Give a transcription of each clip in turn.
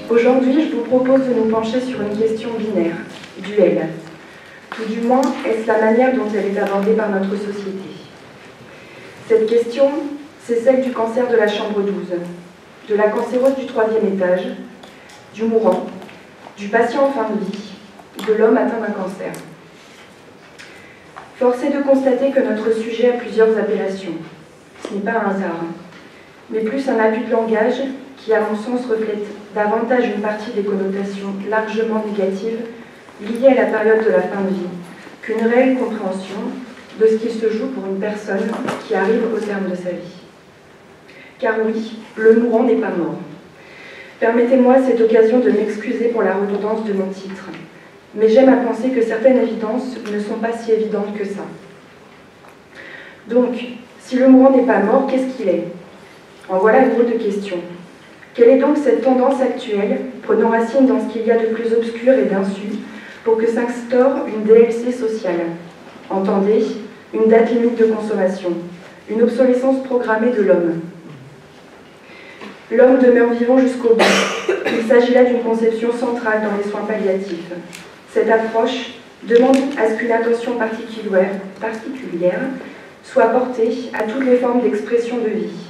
Aujourd'hui, je vous propose de nous pencher sur une question binaire, duel. Tout du moins, est-ce la manière dont elle est abordée par notre société? Cette question, c'est celle du cancer de la chambre 12, de la cancérose du 3e étage, du mourant, du patient en fin de vie, de l'homme atteint d'un cancer. Force est de constater que notre sujet a plusieurs appellations. Ce n'est pas un hasard, mais plus un abus de langage qui, à mon sens, reflète davantage une partie des connotations largement négatives liées à la période de la fin de vie qu'une réelle compréhension de ce qui se joue pour une personne qui arrive au terme de sa vie. Car oui, le mourant n'est pas mort. Permettez-moi à cette occasion de m'excuser pour la redondance de mon titre, mais j'aime à penser que certaines évidences ne sont pas si évidentes que ça. Donc, si le mourant n'est pas mort, qu'est-ce qu'il est? En voilà une drôle de question. Quelle est donc cette tendance actuelle, prenant racine dans ce qu'il y a de plus obscur et d'insu, pour que s'instaure une DLC sociale? Entendez, une date limite de consommation, une obsolescence programmée de l'homme. L'homme demeure vivant jusqu'au bout. Il s'agit là d'une conception centrale dans les soins palliatifs. Cette approche demande à ce qu'une attention particulière soit portée à toutes les formes d'expression de vie.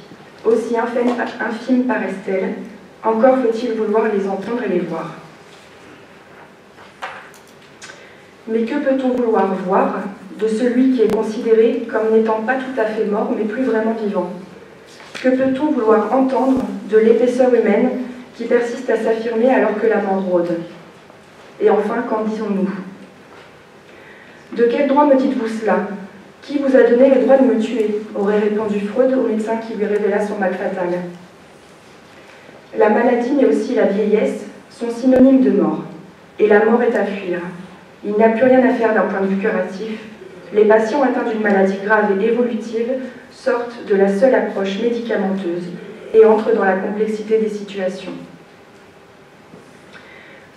Aussi infimes paraissent-elles, encore faut-il vouloir les entendre et les voir. Mais que peut-on vouloir voir de celui qui est considéré comme n'étant pas tout à fait mort, mais plus vraiment vivant? Que peut-on vouloir entendre de l'épaisseur humaine qui persiste à s'affirmer alors que la mort rôde? Et enfin, qu'en disons-nous? De quel droit me dites-vous cela? Qui vous a donné le droit de me tuer? Aurait répondu Freud au médecin qui lui révéla son mal fatal. La maladie, mais aussi la vieillesse, sont synonymes de mort. Et la mort est à fuir. Il n'y a plus rien à faire d'un point de vue curatif. Les patients atteints d'une maladie grave et évolutive sortent de la seule approche médicamenteuse et entrent dans la complexité des situations.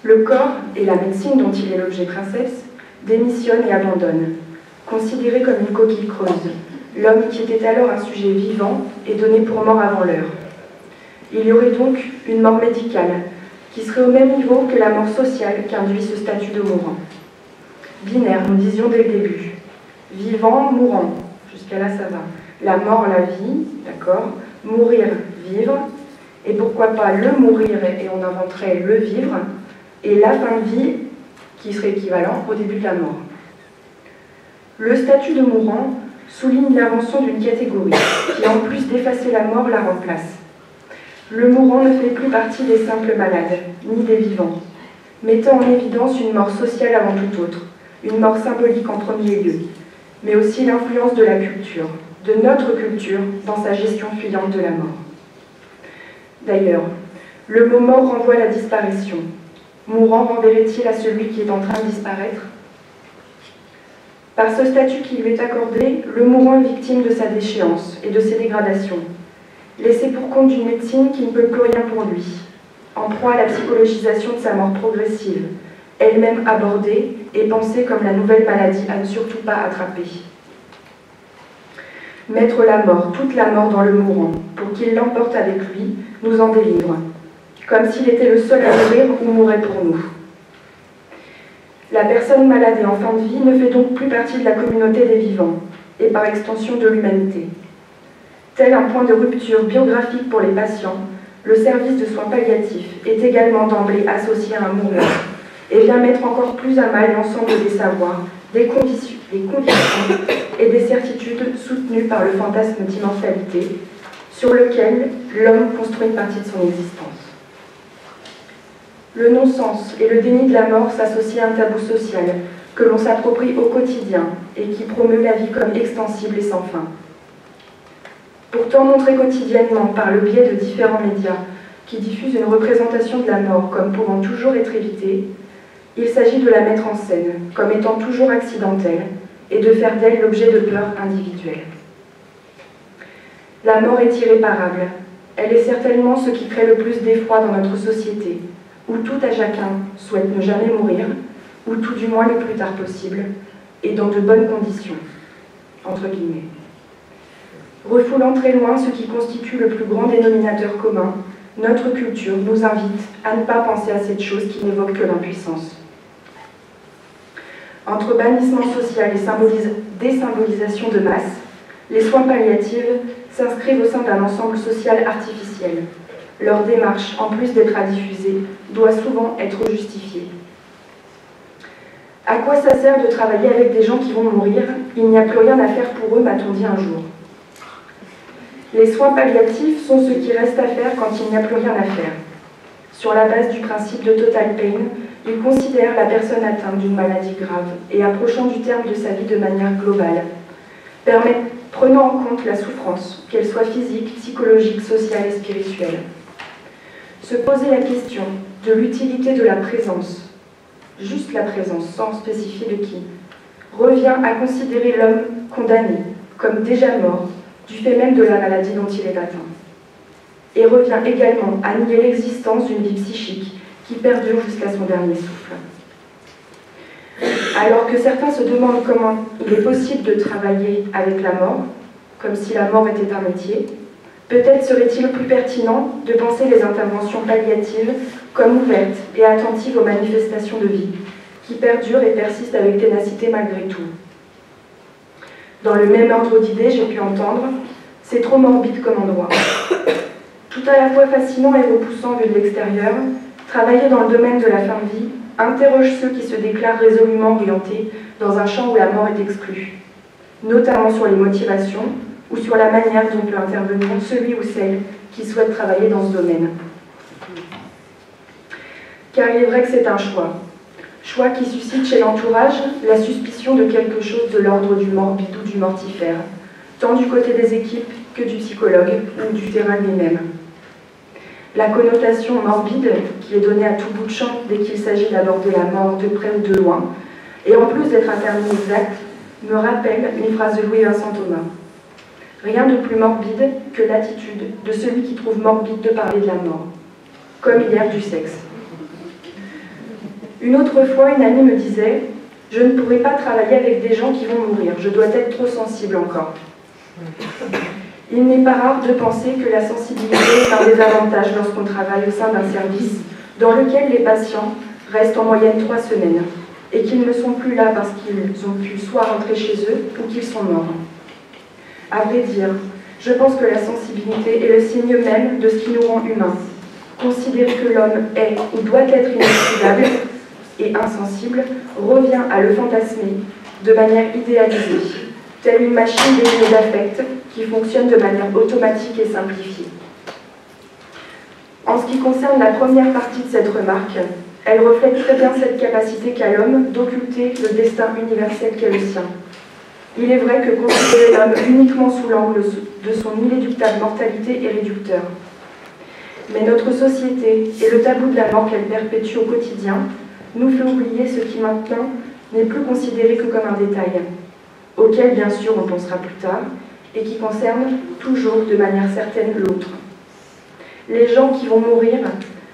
Le corps et la médecine dont il est l'objet princeps démissionnent et abandonnent. Considéré comme une coquille creuse, l'homme qui était alors un sujet vivant est donné pour mort avant l'heure. Il y aurait donc une mort médicale, qui serait au même niveau que la mort sociale qu'induit ce statut de mourant. Binaire, nous disions dès le début. Vivant, mourant, jusqu'à là ça va. La mort, la vie, d'accord. Mourir, vivre. Et pourquoi pas le mourir, et on inventerait le vivre, et la fin de vie, qui serait équivalent au début de la mort. Le statut de mourant souligne l'invention d'une catégorie qui, en plus d'effacer la mort, la remplace. Le mourant ne fait plus partie des simples malades, ni des vivants, mettant en évidence une mort sociale avant tout autre, une mort symbolique en premier lieu, mais aussi l'influence de la culture, de notre culture, dans sa gestion fuyante de la mort. D'ailleurs, le mot mort renvoie à la disparition. Mourant renverrait-il à celui qui est en train de disparaître? Par ce statut qui lui est accordé, le mourant est victime de sa déchéance et de ses dégradations, laissé pour compte d'une médecine qui ne peut plus rien pour lui, en proie à la psychologisation de sa mort progressive, elle-même abordée et pensée comme la nouvelle maladie à ne surtout pas attraper. Mettre la mort, toute la mort dans le mourant, pour qu'il l'emporte avec lui, nous en délivre, comme s'il était le seul à mourir ou mourait pour nous. La personne malade et en fin de vie ne fait donc plus partie de la communauté des vivants, et par extension de l'humanité. Tel un point de rupture biographique pour les patients, le service de soins palliatifs est également d'emblée associé à un mourant, et vient mettre encore plus à mal l'ensemble des savoirs, des convictions et des certitudes soutenues par le fantasme d'immortalité, sur lequel l'homme construit une partie de son existence. Le non-sens et le déni de la mort s'associent à un tabou social que l'on s'approprie au quotidien et qui promeut la vie comme extensible et sans fin. Pourtant montré quotidiennement par le biais de différents médias qui diffusent une représentation de la mort comme pouvant toujours être évitée, il s'agit de la mettre en scène comme étant toujours accidentelle et de faire d'elle l'objet de peurs individuelles. La mort est irréparable. Elle est certainement ce qui crée le plus d'effroi dans notre société, où tout à chacun souhaite ne jamais mourir, ou tout du moins le plus tard possible, et dans de bonnes conditions, entre guillemets. Refoulant très loin ce qui constitue le plus grand dénominateur commun, notre culture nous invite à ne pas penser à cette chose qui n'évoque que l'impuissance. Entre bannissement social et désymbolisation de masse, les soins palliatifs s'inscrivent au sein d'un ensemble social artificiel. Leur démarche, en plus d'être à diffuser, doit souvent être justifiée. À quoi ça sert de travailler avec des gens qui vont mourir? Il n'y a plus rien à faire pour eux, m'a-t-on dit un jour. Les soins palliatifs sont ce qui reste à faire quand il n'y a plus rien à faire. Sur la base du principe de total pain, ils considèrent la personne atteinte d'une maladie grave et approchant du terme de sa vie de manière globale, prenant en compte la souffrance, qu'elle soit physique, psychologique, sociale et spirituelle. Se poser la question de l'utilité de la présence, juste la présence, sans spécifier de qui, revient à considérer l'homme condamné comme déjà mort, du fait même de la maladie dont il est atteint. Et revient également à nier l'existence d'une vie psychique qui perdure jusqu'à son dernier souffle. Alors que certains se demandent comment il est possible de travailler avec la mort, comme si la mort était un métier, peut-être serait-il plus pertinent de penser les interventions palliatives comme ouvertes et attentives aux manifestations de vie, qui perdurent et persistent avec ténacité malgré tout. Dans le même ordre d'idées, j'ai pu entendre « c'est trop morbide comme endroit ». Tout à la fois fascinant et repoussant vu de l'extérieur, travailler dans le domaine de la fin de vie interroge ceux qui se déclarent résolument orientés dans un champ où la mort est exclue, notamment sur les motivations ou sur la manière dont peut intervenir celui ou celle qui souhaite travailler dans ce domaine. Car il est vrai que c'est un choix qui suscite chez l'entourage la suspicion de quelque chose de l'ordre du morbide ou du mortifère, tant du côté des équipes que du psychologue ou du terrain lui-même. La connotation morbide, qui est donnée à tout bout de champ dès qu'il s'agit d'aborder la mort de près ou de loin, et en plus d'être un terme exact, me rappelle une phrase de Louis-Vincent Thomas. Rien de plus morbide que l'attitude de celui qui trouve morbide de parler de la mort, comme hier du sexe. Une autre fois, une amie me disait « Je ne pourrai pas travailler avec des gens qui vont mourir, je dois être trop sensible encore ». Il n'est pas rare de penser que la sensibilité est un désavantage lorsqu'on travaille au sein d'un service dans lequel les patients restent en moyenne 3 semaines et qu'ils ne sont plus là parce qu'ils ont pu soit rentrer chez eux ou qu'ils sont morts. À vrai dire, je pense que la sensibilité est le signe même de ce qui nous rend humains. Considérer que l'homme est ou doit être inestimable et insensible revient à le fantasmer de manière idéalisée, telle une machine dénuée d'affect qui fonctionne de manière automatique et simplifiée. En ce qui concerne la première partie de cette remarque, elle reflète très bien cette capacité qu'a l'homme d'occulter le destin universel qu'est le sien. Il est vrai que considérer l'homme uniquement sous l'angle de son inéluctable mortalité est réducteur. Mais notre société et le tabou de la mort qu'elle perpétue au quotidien nous fait oublier ce qui maintenant n'est plus considéré que comme un détail, auquel bien sûr on pensera plus tard, et qui concerne toujours de manière certaine l'autre. Les gens qui vont mourir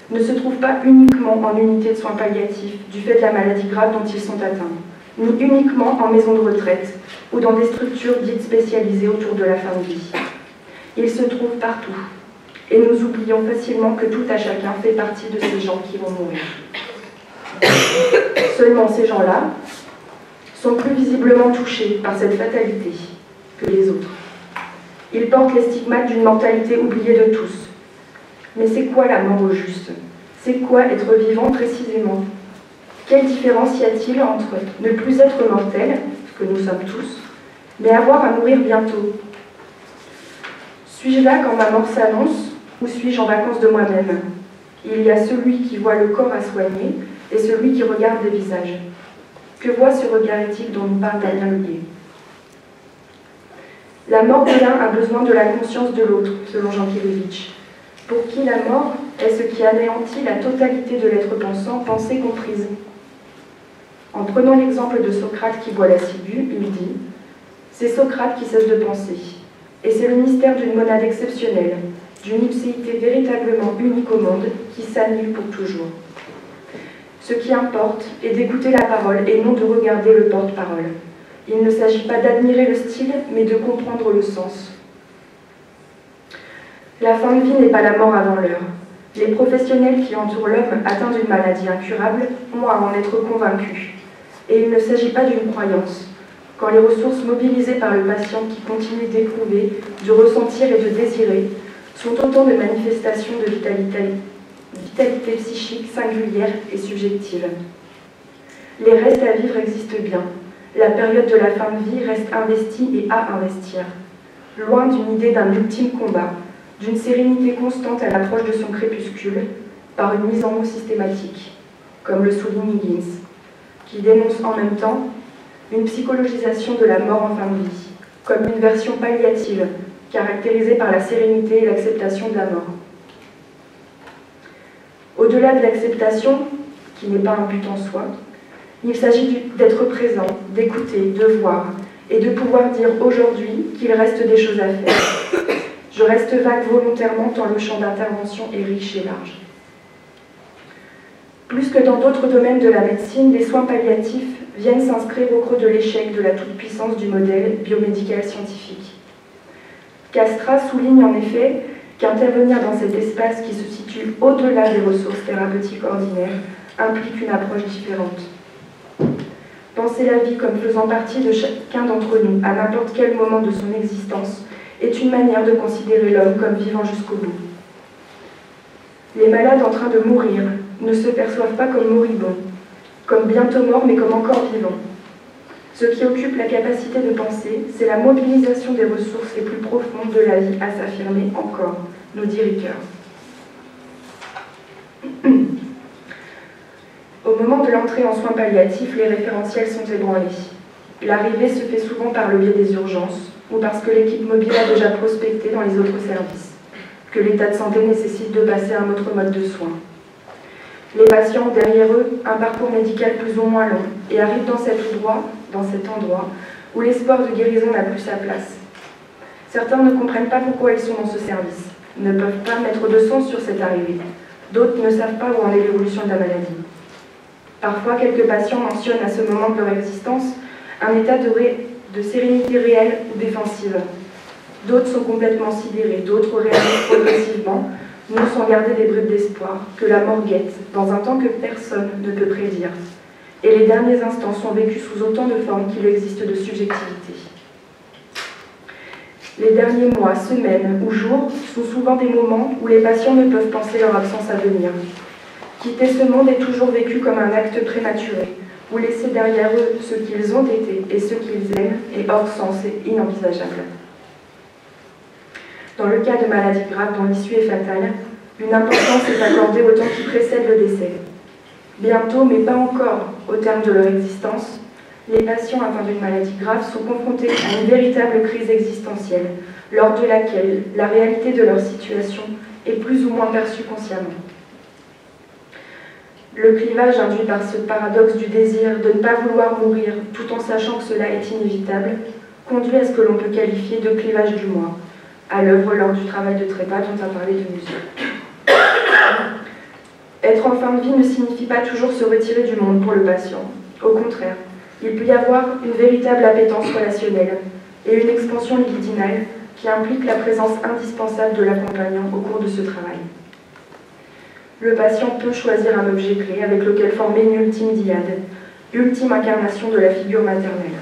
ne se trouvent pas uniquement en unité de soins palliatifs du fait de la maladie grave dont ils sont atteints, ni uniquement en maison de retraite ou dans des structures dites spécialisées autour de la fin de vie. Ils se trouvent partout, et nous oublions facilement que tout à chacun fait partie de ces gens qui vont mourir. Seulement ces gens-là sont plus visiblement touchés par cette fatalité que les autres. Ils portent les stigmates d'une mortalité oubliée de tous. Mais c'est quoi la mort au juste? C'est quoi être vivant précisément? Quelle différence y a-t-il entre ne plus être mortel, ce que nous sommes tous, mais avoir à mourir bientôt? Suis-je là quand ma mort s'annonce, ou suis-je en vacances de moi-même? Il y a celui qui voit le corps à soigner et celui qui regarde les visages. Que voit ce regard éthique dont nous parle Damien Leguet? La mort de l'un a besoin de la conscience de l'autre, selon Jankélévitch, pour qui la mort est ce qui anéantit la totalité de l'être pensant, pensée comprise. En prenant l'exemple de Socrate qui boit la ciguë, il dit « C'est Socrate qui cesse de penser, et c'est le mystère d'une monade exceptionnelle, d'une ipséité véritablement unique au monde, qui s'annule pour toujours. Ce qui importe est d'écouter la parole et non de regarder le porte-parole. Il ne s'agit pas d'admirer le style, mais de comprendre le sens. La fin de vie n'est pas la mort avant l'heure. Les professionnels qui entourent l'homme atteint d'une maladie incurable ont à en être convaincus. Et il ne s'agit pas d'une croyance, quand les ressources mobilisées par le patient qui continue d'éprouver, de ressentir et de désirer sont autant de manifestations de vitalité psychique singulière et subjective. Les restes à vivre existent bien. La période de la fin de vie reste investie et à investir. Loin d'une idée d'un ultime combat, d'une sérénité constante à l'approche de son crépuscule, par une mise en mots systématique, comme le souligne Higgins, qui dénonce en même temps une psychologisation de la mort en fin de vie, comme une version palliative, caractérisée par la sérénité et l'acceptation de la mort. Au-delà de l'acceptation, qui n'est pas un but en soi, il s'agit d'être présent, d'écouter, de voir, et de pouvoir dire aujourd'hui qu'il reste des choses à faire. Je reste vague volontairement tant le champ d'intervention est riche et large. Plus que dans d'autres domaines de la médecine, les soins palliatifs viennent s'inscrire au creux de l'échec de la toute-puissance du modèle biomédical scientifique. Castra souligne en effet qu'intervenir dans cet espace qui se situe au-delà des ressources thérapeutiques ordinaires implique une approche différente. Penser la vie comme faisant partie de chacun d'entre nous à n'importe quel moment de son existence est une manière de considérer l'homme comme vivant jusqu'au bout. Les malades en train de mourir ne se perçoivent pas comme moribonds, comme bientôt morts mais comme encore vivants. Ce qui occupe la capacité de penser, c'est la mobilisation des ressources les plus profondes de la vie à s'affirmer encore, nous dit Ricoeur. Au moment de l'entrée en soins palliatifs, les référentiels sont ébranlés. L'arrivée se fait souvent par le biais des urgences ou parce que l'équipe mobile a déjà prospecté dans les autres services, que l'état de santé nécessite de passer à un autre mode de soins. Les patients ont derrière eux un parcours médical plus ou moins long et arrivent dans cet endroit où l'espoir de guérison n'a plus sa place. Certains ne comprennent pas pourquoi ils sont dans ce service, ne peuvent pas mettre de sens sur cette arrivée. D'autres ne savent pas où en est l'évolution de la maladie. Parfois, quelques patients mentionnent à ce moment de leur existence un état de sérénité réelle ou défensive. D'autres sont complètement sidérés, d'autres réalisent progressivement, non sans garder des bribes d'espoir, que la mort guette, dans un temps que personne ne peut prédire. Et les derniers instants sont vécus sous autant de formes qu'il existe de subjectivité. Les derniers mois, semaines ou jours sont souvent des moments où les patients ne peuvent penser leur absence à venir. Quitter ce monde est toujours vécu comme un acte prématuré, ou laisser derrière eux ce qu'ils ont été et ce qu'ils aiment est hors sens et inenvisageable. Dans le cas de maladies graves dont l'issue est fatale, une importance est accordée au temps qui précède le décès. Bientôt, mais pas encore, au terme de leur existence, les patients atteints d'une maladie grave sont confrontés à une véritable crise existentielle, lors de laquelle la réalité de leur situation est plus ou moins perçue consciemment. Le clivage induit par ce paradoxe du désir de ne pas vouloir mourir tout en sachant que cela est inévitable conduit à ce que l'on peut qualifier de clivage du moi, à l'œuvre lors du travail de trépas dont a parlé Demussy. Être en fin de vie ne signifie pas toujours se retirer du monde pour le patient. Au contraire, il peut y avoir une véritable appétence relationnelle et une expansion libidinale qui implique la présence indispensable de l'accompagnant au cours de ce travail. Le patient peut choisir un objet clé avec lequel former une ultime dyade, ultime incarnation de la figure maternelle.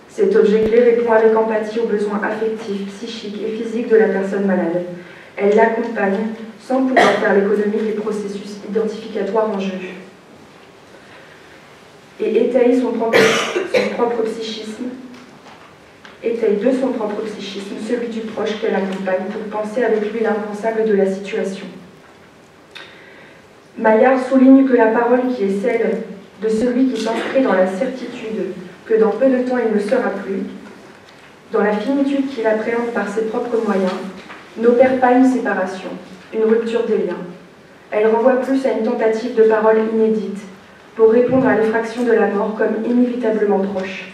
Cet objet clé répond avec empathie aux besoins affectifs, psychiques et physiques de la personne malade. Elle l'accompagne sans pouvoir faire l'économie des processus identificatoires en jeu. Et étaye de son propre psychisme, celui du proche qu'elle accompagne pour penser avec lui l'impensable de la situation. Maillard souligne que la parole qui est celle de celui qui s'inscrit dans la certitude que dans peu de temps il ne sera plus, dans la finitude qu'il appréhende par ses propres moyens, n'opère pas une séparation, une rupture des liens. Elle renvoie plus à une tentative de parole inédite, pour répondre à l'effraction de la mort comme inévitablement proche.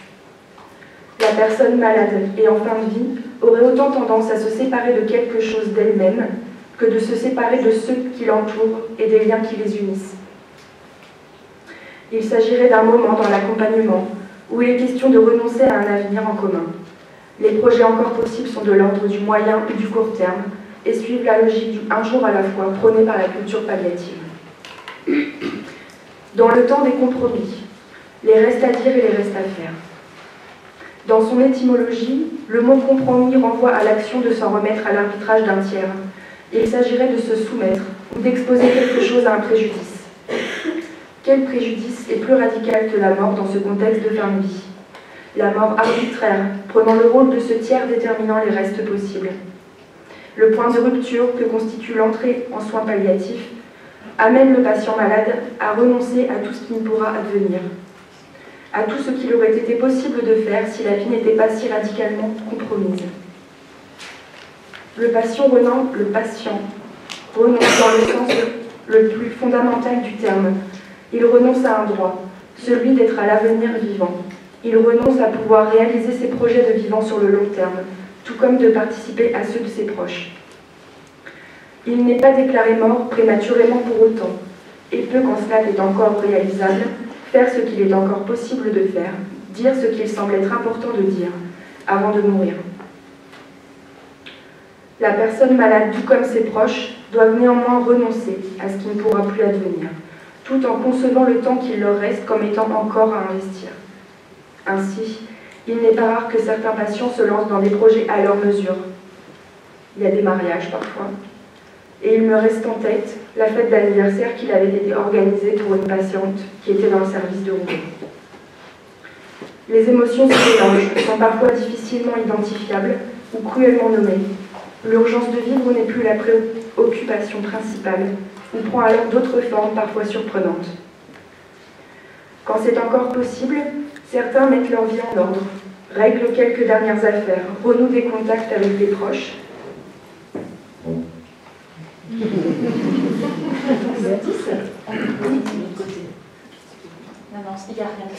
La personne malade et en fin de vie aurait autant tendance à se séparer de quelque chose d'elle-même que de se séparer de ceux qui l'entourent et des liens qui les unissent. Il s'agirait d'un moment dans l'accompagnement où il est question de renoncer à un avenir en commun. Les projets encore possibles sont de l'ordre du moyen ou du court terme, et suivent la logique du un jour à la fois prônée par la culture palliative. Dans le temps des compromis, les restes à dire et les restes à faire. Dans son étymologie, le mot compromis renvoie à l'action de s'en remettre à l'arbitrage d'un tiers. Il s'agirait de se soumettre ou d'exposer quelque chose à un préjudice. Quel préjudice est plus radical que la mort dans ce contexte de fin de vie? La mort arbitraire, prenant le rôle de ce tiers déterminant les restes possibles. Le point de rupture que constitue l'entrée en soins palliatifs amène le patient malade à renoncer à tout ce qui ne pourra advenir, à tout ce qu'il aurait été possible de faire si la vie n'était pas si radicalement compromise. Le patient renonce dans le sens le plus fondamental du terme. Il renonce à un droit, celui d'être à l'avenir vivant. Il renonce à pouvoir réaliser ses projets de vivant sur le long terme, tout comme de participer à ceux de ses proches. Il n'est pas déclaré mort prématurément pour autant, et peut, quand cela est encore réalisable, faire ce qu'il est encore possible de faire, dire ce qu'il semble être important de dire, avant de mourir. La personne malade, tout comme ses proches, doivent néanmoins renoncer à ce qui ne pourra plus advenir, tout en concevant le temps qu'il leur reste comme étant encore à investir. Ainsi, il n'est pas rare que certains patients se lancent dans des projets à leur mesure. Il y a des mariages parfois. Et il me reste en tête la fête d'anniversaire qu'il avait été organisée pour une patiente qui était dans le service de Roubaix. Les émotions se mélangent, sont parfois difficilement identifiables ou cruellement nommées. L'urgence de vivre n'est plus la préoccupation principale, ou prend alors d'autres formes parfois surprenantes. Quand c'est encore possible, certains mettent leur vie en ordre, règlent quelques dernières affaires, renouent des contacts avec des proches. Non, il n'y a rien de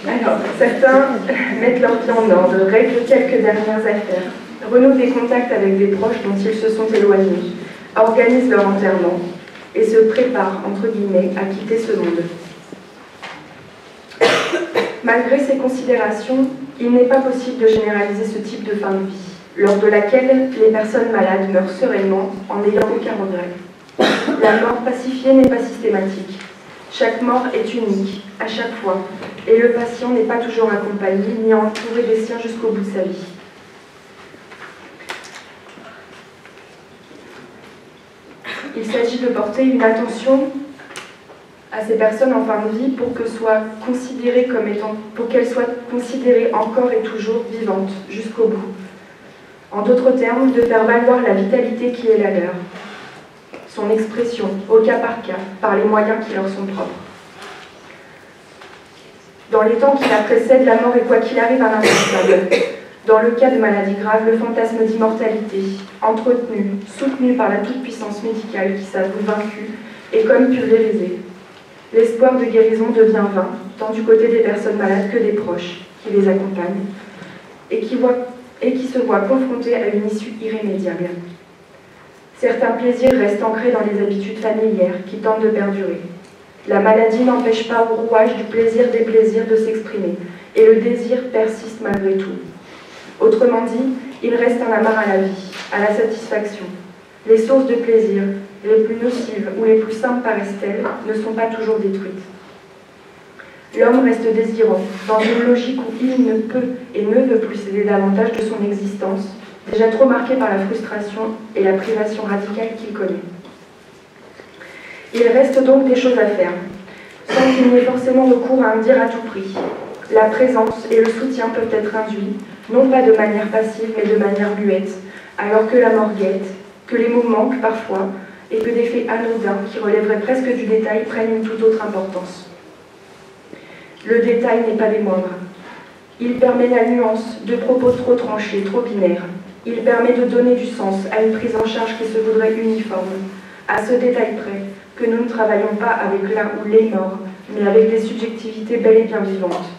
Alors, certains mettent leur vie en ordre, règlent quelques dernières affaires, renouent des contacts avec des proches dont ils se sont éloignés, organisent leur enterrement et se préparent, entre guillemets, à quitter ce monde. Malgré ces considérations, il n'est pas possible de généraliser ce type de fin de vie, lors de laquelle les personnes malades meurent sereinement en n'ayant aucun regret. La mort pacifiée n'est pas systématique. Chaque mort est unique, à chaque fois, et le patient n'est pas toujours accompagné ni entouré des siens jusqu'au bout de sa vie. Il s'agit de porter une attention à ces personnes en fin de vie pour qu'elles soient considérées encore et toujours vivantes jusqu'au bout. En d'autres termes, de faire valoir la vitalité qui est la leur, son expression, au cas, par les moyens qui leur sont propres. Dans les temps qui la précèdent, la mort est quoi qu'il arrive un impensable. Dans le cas de maladies graves, le fantasme d'immortalité, entretenu, soutenu par la toute-puissance médicale qui s'avoue vaincue, est comme pulvérisé. L'espoir de guérison devient vain, tant du côté des personnes malades que des proches qui les accompagnent, et qui se voient confrontés à une issue irrémédiable. Certains plaisirs restent ancrés dans les habitudes familières qui tentent de perdurer. La maladie n'empêche pas au rouage du plaisir des plaisirs de s'exprimer, et le désir persiste malgré tout. Autrement dit, il reste un amarre à la vie, à la satisfaction. Les sources de plaisir, les plus nocives ou les plus simples paraissent-elles, ne sont pas toujours détruites. L'homme reste désirant, dans une logique où il ne peut et ne veut plus céder davantage de son existence, déjà trop marquée par la frustration et la privation radicale qu'il connaît. Il reste donc des choses à faire, sans qu'il n'y ait forcément recours à un dire à tout prix. La présence et le soutien peuvent être induits, non pas de manière passive, mais de manière muette, alors que la mort guette, que les mots manquent parfois, et que des faits anodins, qui relèveraient presque du détail, prennent une toute autre importance. Le détail n'est pas des moindres. Il permet la nuance de propos trop tranchés, trop binaires. Il permet de donner du sens à une prise en charge qui se voudrait uniforme, à ce détail près que nous ne travaillons pas avec l'un ou les morts, mais avec des subjectivités bel et bien vivantes.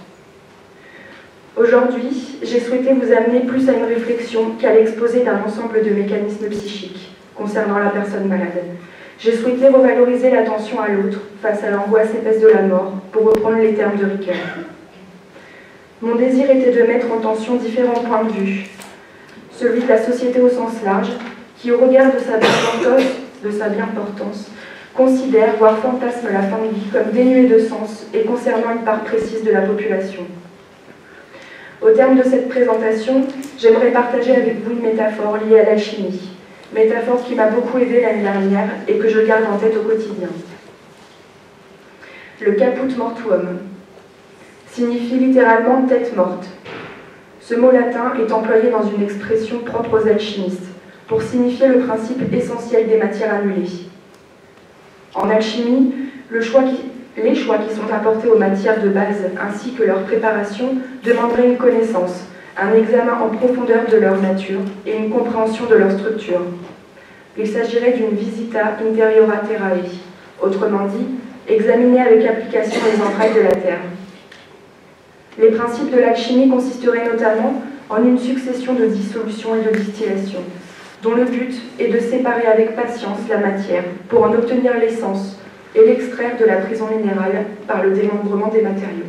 Aujourd'hui, j'ai souhaité vous amener plus à une réflexion qu'à l'exposé d'un ensemble de mécanismes psychiques concernant la personne malade. J'ai souhaité revaloriser l'attention à l'autre face à l'angoisse épaisse de la mort, pour reprendre les termes de Ricoeur. Mon désir était de mettre en tension différents points de vue. Celui de la société au sens large, qui au regard de sa bien-portance, considère, voire fantasme la fin de vie comme dénuée de sens et concernant une part précise de la population. Au terme de cette présentation, j'aimerais partager avec vous une métaphore liée à l'alchimie, métaphore qui m'a beaucoup aidée l'année dernière et que je garde en tête au quotidien. Le caput mortuum signifie littéralement tête morte. Ce mot latin est employé dans une expression propre aux alchimistes pour signifier le principe essentiel des matières annulées. En alchimie, les choix qui sont apportés aux matières de base ainsi que leur préparation demanderaient une connaissance, un examen en profondeur de leur nature et une compréhension de leur structure. Il s'agirait d'une visita interiora terrae, autrement dit, examiner avec application les entrailles de la terre. Les principes de l'alchimie consisteraient notamment en une succession de dissolution et de distillation, dont le but est de séparer avec patience la matière pour en obtenir l'essence et l'extraire de la prison minérale par le démembrement des matériaux.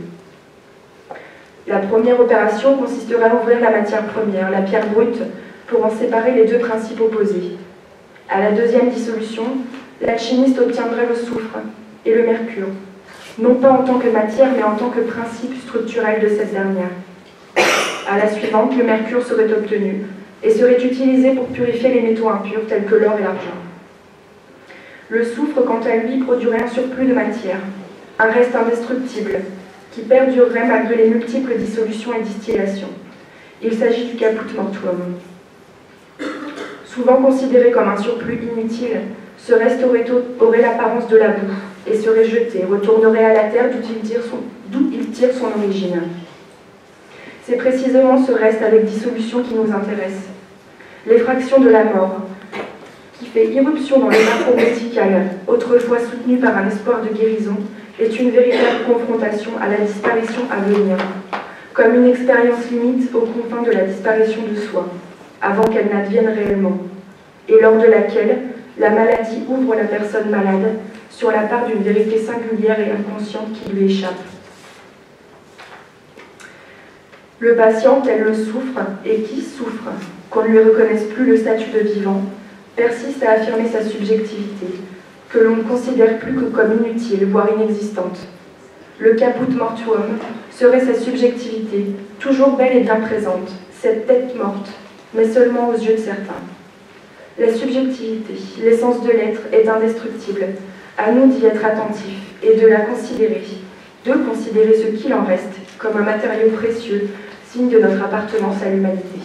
La première opération consisterait à ouvrir la matière première, la pierre brute, pour en séparer les deux principes opposés. À la deuxième dissolution, l'alchimiste obtiendrait le soufre et le mercure, non pas en tant que matière, mais en tant que principe structurel de cette dernière. À la suivante, le mercure serait obtenu et serait utilisé pour purifier les métaux impurs tels que l'or et l'argent. Le soufre, quant à lui, produirait un surplus de matière, un reste indestructible, qui perdurerait malgré les multiples dissolutions et distillations. Il s'agit du caput mortuum. Souvent considéré comme un surplus inutile, ce reste aurait l'apparence de la boue et serait jeté, retournerait à la terre d'où il tire son origine. C'est précisément ce reste avec dissolution qui nous intéresse. L'effraction de la mort, qui fait irruption dans le parcours médical, autrefois soutenu par un espoir de guérison, est une véritable confrontation à la disparition à venir, comme une expérience limite aux confins de la disparition de soi, avant qu'elle n'advienne réellement, et lors de laquelle la maladie ouvre la personne malade sur la part d'une vérité singulière et inconsciente qui lui échappe. Le patient, tel le souffre, et qui souffre, qu'on ne lui reconnaisse plus le statut de vivant, persiste à affirmer sa subjectivité, que l'on ne considère plus que comme inutile, voire inexistante. Le caput mortuum serait sa subjectivité, toujours belle et bien présente, cette tête morte, mais seulement aux yeux de certains. La subjectivité, l'essence de l'être, est indestructible. À nous d'y être attentifs et de la considérer, ce qu'il en reste, comme un matériau précieux, signe de notre appartenance à l'humanité.